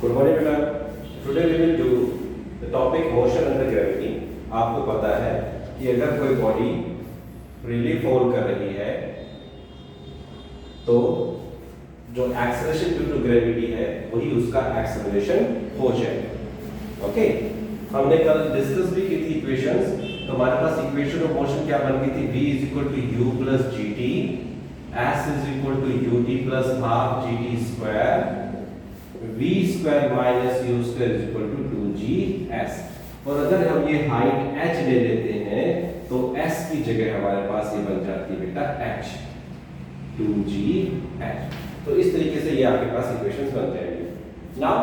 Good morning बेटा। Today we will do the topic motion under gravity. आपको पता है कि अगर कोई बॉडी फ्रीली फॉल कर रही है तो जो एक्सेलरेशन ड्यू टू ग्रेविटी है वही उसका एक्सेलरेशन हो जाए। ओके, हमने कल डिस्कस भी की थी इक्वेशंस। तो हमारे पास इक्वेशन ऑफ मोशन क्या बन गई थी? v = u + gt, s = ut + half gt square, v square minus u square = 2gs। और अगर हम ये हाइट h ले लेते हैं तो s की जगह हमारे पास ये बन जाती है बेटा h, 2gh। तो इस तरीके से ये आपके पास इक्वेशंस बन जाएंगे। Now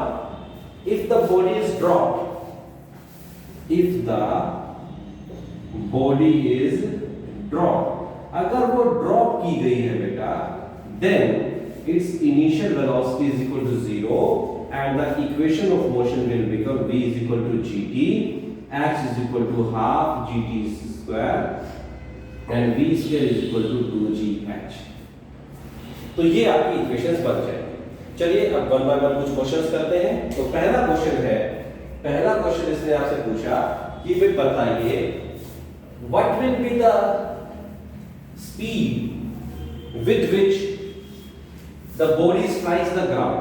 if the body is dropped, if the body is dropped, अगर वो ड्रॉप की गई है बेटा, then its initial velocity is equal to 0 and the equation of motion will become v = gt, h = half gt square and v square = 2gh। तो ये आपकी equations बन जाएंगे। चलिए अब वन बाय वन कुछ क्वेश्चंस करते हैं। तो पहला क्वेश्चन इसने आपसे पूछा कि वे बताइए what will be the speed with which the body strikes the ground.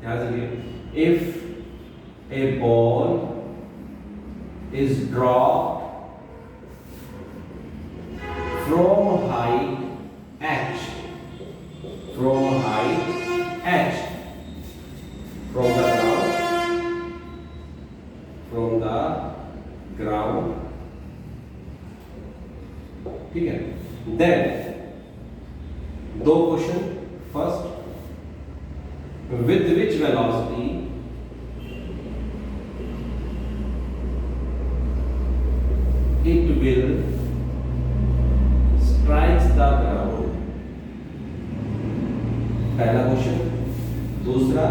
ध्यान दीजिए, if A ball is dropped from height h, from the ground, ठीक है। then दो question, first with which velocity it will strikes the ground, पहला question. दूसरा,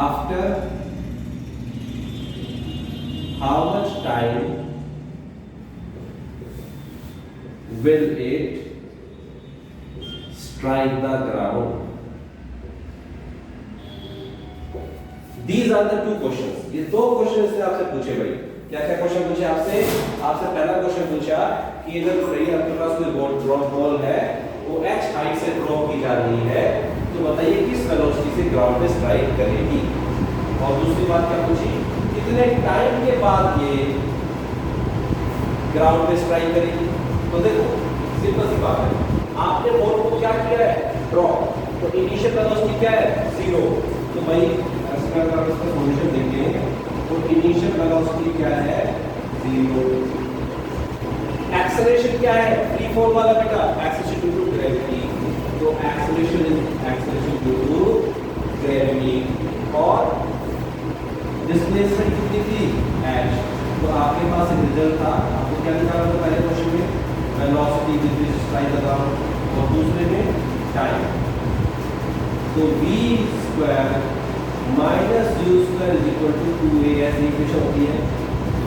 after how much time will it strike the ground? These are the two questions। ये दो question इसने आपसे पूछे भाई। क्या क्या क्वेश्चन पूछे आपसे? आपसे पहला क्वेश्चन पूछा कि अगर रही आपके पास कोई ड्रॉप बॉल है, वो h हाइट से ड्रॉप की जा रही है, तो बताइए किस वेलोसिटी से ग्राउंड पे स्ट्राइक करेगी। और दूसरी बात क्या पूछी? कितने टाइम के बाद ये ग्राउंड पे स्ट्राइक करेगी। तो देखो सिंपल सी बात है, आपने बॉल को क्या किया है? ड्रॉप। तो इनिशियल वेलोसिटी क्या है? 0। तो भाई इसका सॉल्यूशन देखें तो इनिशियल वेलोसिटी क्या है? 0। एक्सेलरेशन क्या है? फ्री फॉल वाला बेटा, एक्सेलरेशन ड्यू टू ग्रेविटी। तो एक्सेलरेशन ड्यू टू ग्रेविटी और डिस्प्लेसमेंट कितनी थी? h। तो आपके पास एक रिजल्ट था, आपको क्या निकालना था पहले क्वेश्चन में? Velocity with which strike the ground, और दूसरे में टाइम। तो v square minus u square = 2a ऐसी इक्वेशन होती है।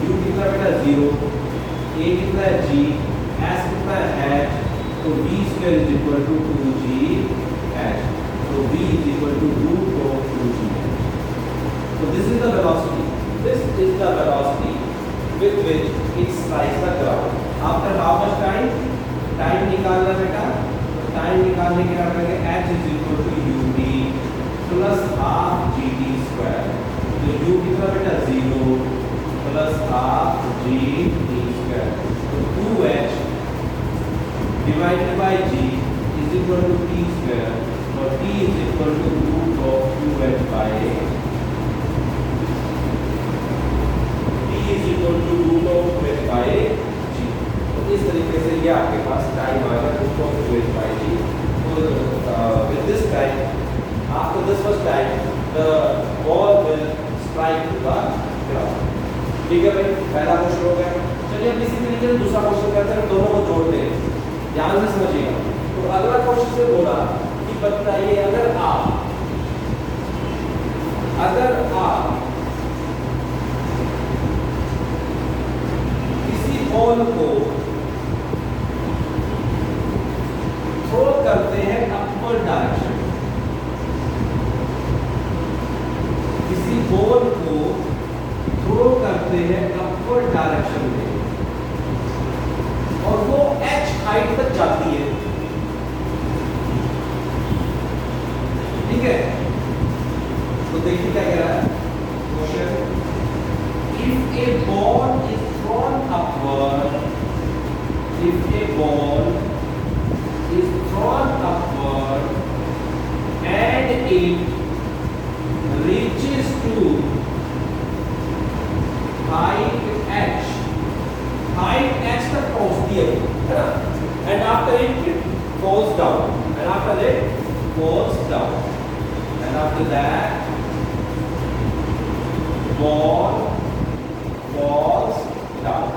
u कितना बेटा? 0, a कितना है? g, s कितना है? h। तो v स्क्वायर = 2gh। तो v √2gh। So this is the velocity. This is the velocity with which it strikes the ground. After how much time? Time निकालना बेटा। तो टाइम निकालने के बाद करेंगे h = ut + half gt square। तो u कितना बेटा? 0 + half gt square। तो 2h divided by g is equal to t square, और t is equal to √2h by is equal to √2h by g। तो इस तरीके से ये आपके पास टाइम आ गया √2h by g। तो with this time, after this first time, the ball will strike to the ground। ठीक है भाई, पहला क्वेश्चन हो गया। चलिए अब इसी तरीके से दूसरा क्वेश्चन करते हैं, दोनों को जोड़ते हैं, ध्यान से समझिएगा। तो अगला क्वेश्चन से बोला कि बताइए अगर आप बॉल को थ्रो करते हैं अपवर्ड डायरेक्शन, करते हैं अपवर्ड डायरेक्शन में और वो h हाइट तक जाती है, ठीक है। तो देखिए क्या कह रहा है question, if A ball is throne upward, if a ball is thrown upward and it reaches to height h, height h तक पहुंचती है ना, and after it falls down, and after it falls down, and after that ball falls down.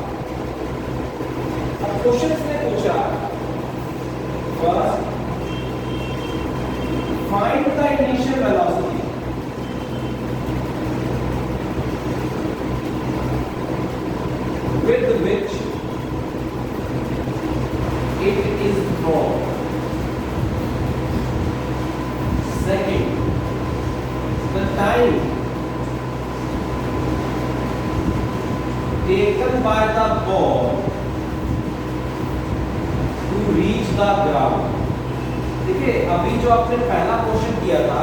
Question ने पूछा first find the initial velocity, with which it is thrown. Second, the time taken by the ball reach the ground. देखिए अभी जो आपने पहला question किया था,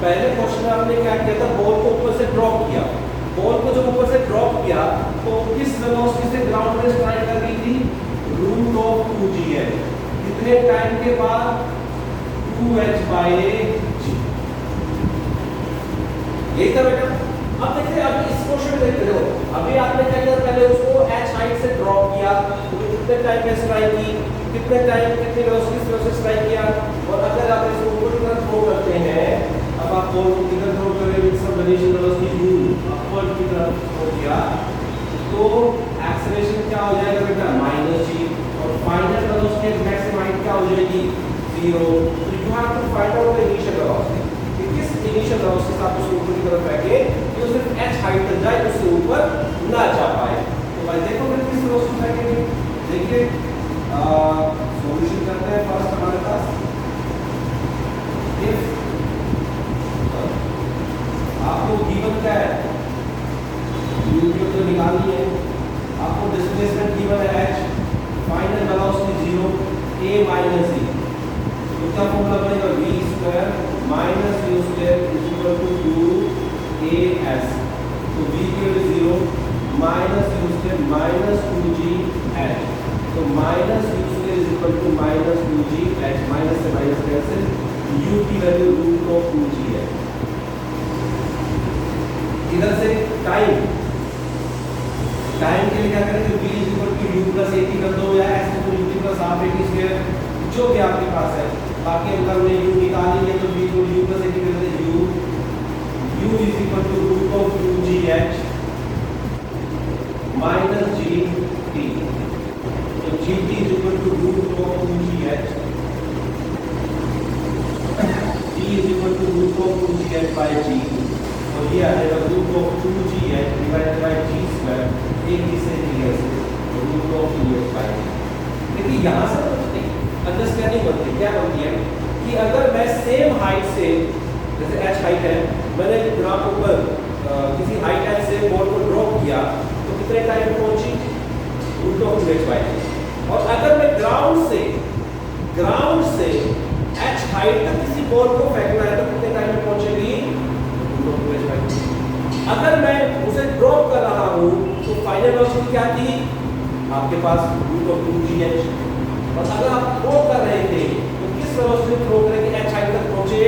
पहले क्वेश्चन में आपने क्या किया था, बॉल को ऊपर से ड्रॉप किया, बॉल को जब ऊपर से ड्रॉप किया तो किस वेलोसिटी से ग्राउंड में स्ट्राइक कर गई थी, रूट ऑफ 2g है, कितने टाइम के बाद 2h/g, यही था बेटा। अब देखिए अभी इस क्वेश्चन में देखते हो, अभी आपने क्या किया, पहले उसको h हाइट से ड्रॉप किया, तो कितने टाइम में स्ट्राइक की, कितने टाइम कितनी वेलोसिटी से स्ट्राइक किया, और अगर आप इसको ऊपर की तरफ थ्रो करते हैं, अब आप बॉल को किधर थ्रो कर रहे हैं, with some variation velocity u upward की तरफ थ्रो किया, तो एक्सेलरेशन क्या हो जाएगा बेटा -g, और final velocity at maximum height क्या हो जाएगी 0। तो you have to find out the initial velocity, कि किस इनिशियल वेलोसिटी से आप उसको ऊपर की तरफ फेंके कि वो सिर्फ h हाइट तक जाए, उससे ऊपर ना जा पाए। तो भाई देखो फिर किस वेलोसिटी फेंकेंगे, देखिए सॉल्यूशन करते हैं। फर्स्ट हमारे पास इफ आपको गिवन क्या है, u तो निकालनी है, आपको डिस्प्लेसमेंट गिवन है h, final velocity 0, a minus e, तो क्या फॉर्मूला बनेगा v² - u² = 2as, तो v की वैल्यू 0 - u² - 2gh, तो -u² = -2gh, माइनस से माइनस कैंसिल, u की वैल्यू रूट ऑफ 2g है। इधर से टाइम के लिए क्या करेंगे, v = u + at कर दो, या s = u + ½ at², जो भी आपके पास है। बाकी अगर हमने u निकाल लिया तो v = u + at कर दे, u = root of 2gh - gt, तो gt = root of 2gh, g = root of 2gh/g, और ये आ जाएगा root of 2gh divided by g², एक से रूट ऑफ 2h/g। देखिए यहाँ से अंडरस्टैंडिंग बनती है, क्या बनती है कि अगर मैं सेम हाइट से, जैसे h हाइट है, मैंने ग्राफ ऊपर किसी हाइट h से बॉल को ड्रॉप किया तो कितने टाइम पे पहुंची, रूट ऑफ 2h/g, और अगर मैं ग्राउंड से h हाइट तक किसी बॉल को फेंकना है तो कितने टाइम में पहुंचेगी, रूट ऑफ 2h/g। अगर मैं उसे ड्रॉप कर रहा हूं तो फाइनल वेलोसिटी क्या थी आपके पास, रूट ऑफ 2gh, और अगर आप थ्रो कर रहे थे तो किस वेलोसिटी थ्रो करेंगे, h हाइट तक पहुंचे,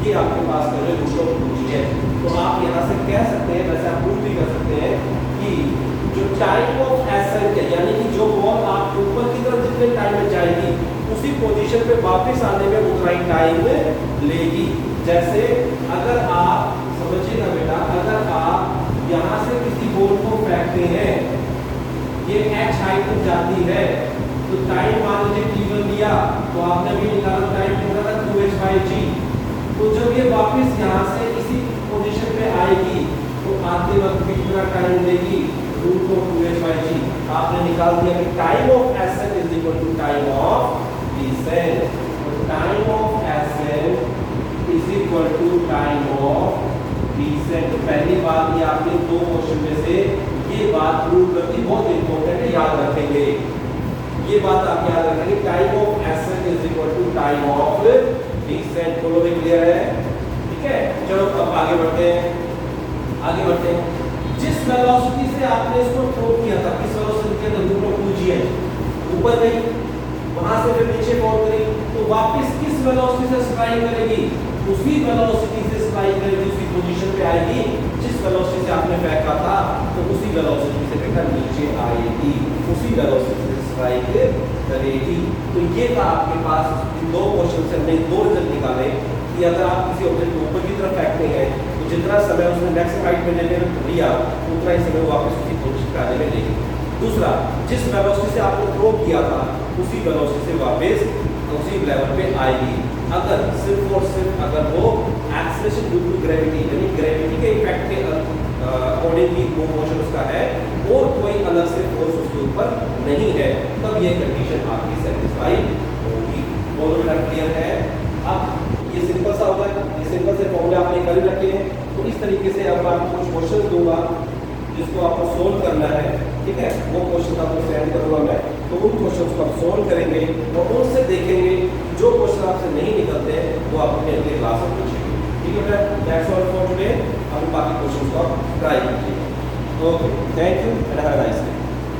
ये आपके पास कर रहे रूट ऑफ 2gh। तो आप यहां से कह सकते हैं, वैसे आप प्रूव भी कर सकते हैं कि जो टाइम ऑफ एसेंट है, यानी कि जो बॉल आप ऊपर की तरफ जितने टाइम में जाएगी उसी पोजीशन पे वापस आने में उतना ही टाइम लेगी। जैसे अगर आप समझिएगा बेटा, अगर आप यहाँ से किसी बॉल को फेंकते हैं, ये h हाइट तक जाती है, तो टाइम मान लीजिए t1 लिया, तो आपने भी निकाला टाइम कितना था 2h/g, तो जब ये वापस यहाँ से इसी पोजीशन पे आएगी तो आते वक्त कितना टाइम लेगी, रूट ऑफ 2h/g। आपने निकाल दिया कि time of ascent is equal to time of descent, तो time of ascent is equal to time of descent. पहली बात ये आपने दो क्वेश्चन में से ये बात प्रूव करनी बहुत इंपॉर्टेंट है, याद रखेंगे ये बात आप याद रखेंगे। Time of ascent is equal to time of descent. बोलो भी क्लियर है? ठीक है, चलो अब आगे बढ़ते हैं। जिस वेलोसिटी से आपने इसको थ्रो किया था, किस वेलोसिटी के अंदर ऊपर पूछिए, ऊपर गई, वहां से फिर नीचे फॉल करी, तो वापस किस वेलोसिटी से स्ट्राइक करेगी? उसी वेलोसिटी से स्ट्राइक करेगी, उसी पोजीशन पे आएगी जिस वेलोसिटी से आपने फेंका था, तो उसी वेलोसिटी से बेटा नीचे आएगी, उसी वेलोसिटी से स्ट्राइक करेगी। तो ये था आपके पास दो क्वेश्चन से हमने दो रिजल्ट निकाले कि अगर आप किसी ऑब्जेक्ट को ऊपर की तरफ फेंकते हैं तो जितना समय उसने नेक्स्ट हाइट में लेने में लिया उतना ही समय वापस उसी पोजीशन पे आने में लेगी। दूसरा, जिस वेलोसिटी से आपने थ्रो किया था उसी वेलोसिटी से वापस उसी लेवल पे आएगी, अगर सिर्फ और सिर्फ अगर वो एक्सेलरेशन ड्यू टू ग्रेविटी यानी ग्रेविटी के इफेक्ट के अकॉर्डिंगली वो मोशन उसका है और कोई अलग से फोर्स उसके ऊपर नहीं है, तब ये कंडीशन आपकी सेटिस्फाई होगी। दोनों मिनट क्लियर है? अब ये सिंपल सा होगा, ये सिंपल से फॉर्मूले आपने कर रखे हैं, तो इस तरीके से अब मैं आपको कुछ क्वेश्चन दूंगा जिसको आपको सोल्व करना है, ठीक है? वो क्वेश्चन आपको सेंड करूंगा मैं, तो उन क्वेश्चंस को आप सोल्व करेंगे और उनसे देखेंगे जो क्वेश्चन आपसे नहीं निकलते वो आप अपने अगले क्लास में पूछेंगे, ठीक है बेटा? That's all for today. अब बाकी क्वेश्चंस को आप ट्राई कीजिए। Okay, thank you and have a nice day.